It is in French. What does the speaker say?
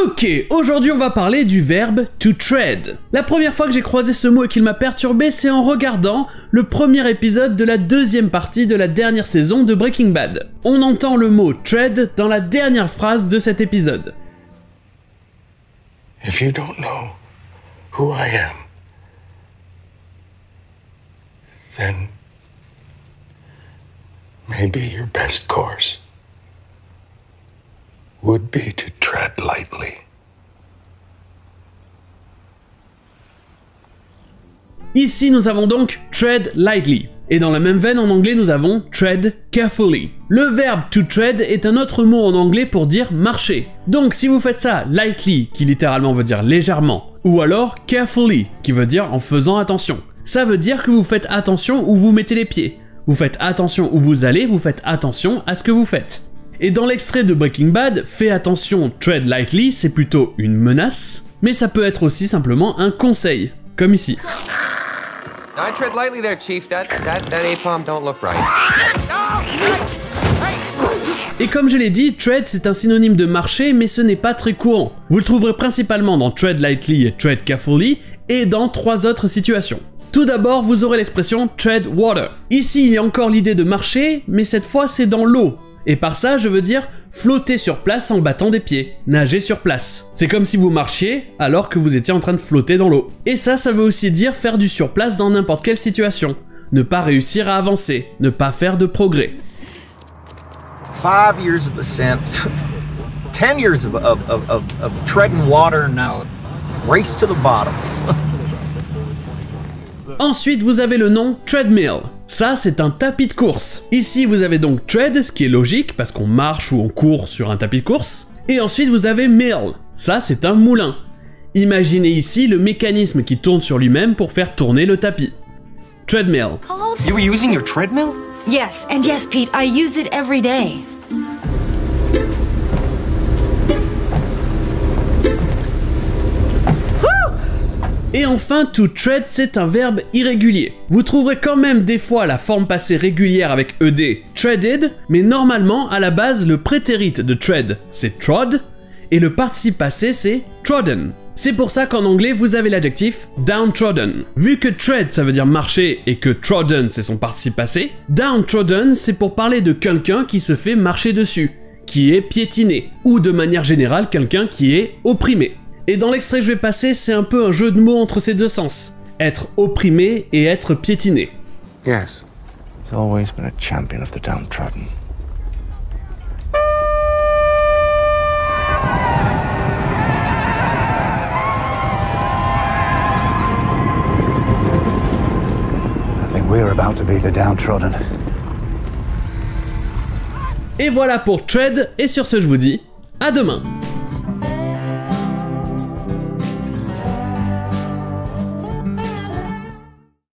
Ok, aujourd'hui on va parler du verbe to tread. La première fois que j'ai croisé ce mot et qu'il m'a perturbé, c'est en regardant le premier épisode de la deuxième partie de la dernière saison de Breaking Bad. On entend le mot tread dans la dernière phrase de cet épisode. If you don't know who I am, then maybe your best course would be to tread lightly. Ici nous avons donc tread lightly. Et dans la même veine en anglais nous avons tread carefully. Le verbe to tread est un autre mot en anglais pour dire marcher. Donc si vous faites ça lightly, qui littéralement veut dire légèrement, ou alors carefully, qui veut dire en faisant attention, ça veut dire que vous faites attention où vous mettez les pieds. Vous faites attention où vous allez, vous faites attention à ce que vous faites. Et dans l'extrait de Breaking Bad, fais attention, tread lightly, c'est plutôt une menace, mais ça peut être aussi simplement un conseil, comme ici. I tread lightly there, Chief. That napalm don't look right. Et comme je l'ai dit, tread c'est un synonyme de marcher, mais ce n'est pas très courant. Vous le trouverez principalement dans tread lightly et tread carefully, et dans 3 autres situations. Tout d'abord, vous aurez l'expression tread water. Ici, il y a encore l'idée de marcher, mais cette fois c'est dans l'eau. Et par ça, je veux dire flotter sur place en battant des pieds, nager sur place. C'est comme si vous marchiez alors que vous étiez en train de flotter dans l'eau. Et ça veut aussi dire faire du surplace dans n'importe quelle situation. Ne pas réussir à avancer, ne pas faire de progrès. 5 years of ascent, 10 years of treading water, now race to the bottom. Ensuite, vous avez le nom treadmill. Ça, c'est un tapis de course. Ici, vous avez donc tread, ce qui est logique, parce qu'on marche ou on court sur un tapis de course. Et ensuite, vous avez mill. Ça, c'est un moulin. Imaginez ici le mécanisme qui tourne sur lui-même pour faire tourner le tapis. Treadmill. You were using your treadmill? Yes, and yes, Pete, I use it every day. Et enfin, to tread, c'est un verbe irrégulier. Vous trouverez quand même des fois la forme passée régulière avec ed, treaded, mais normalement, à la base, le prétérit de tread, c'est trod, et le participe passé, c'est trodden. C'est pour ça qu'en anglais, vous avez l'adjectif downtrodden. Vu que tread, ça veut dire marcher, et que trodden, c'est son participe passé, downtrodden, c'est pour parler de quelqu'un qui se fait marcher dessus, qui est piétiné, ou de manière générale, quelqu'un qui est opprimé. Et dans l'extrait que je vais passer, c'est un peu un jeu de mots entre ces deux sens. Être opprimé et être piétiné. Yes, he's always been a champion of the downtrodden. I think we're about to be the downtrodden. Et voilà pour tread, et sur ce je vous dis, à demain.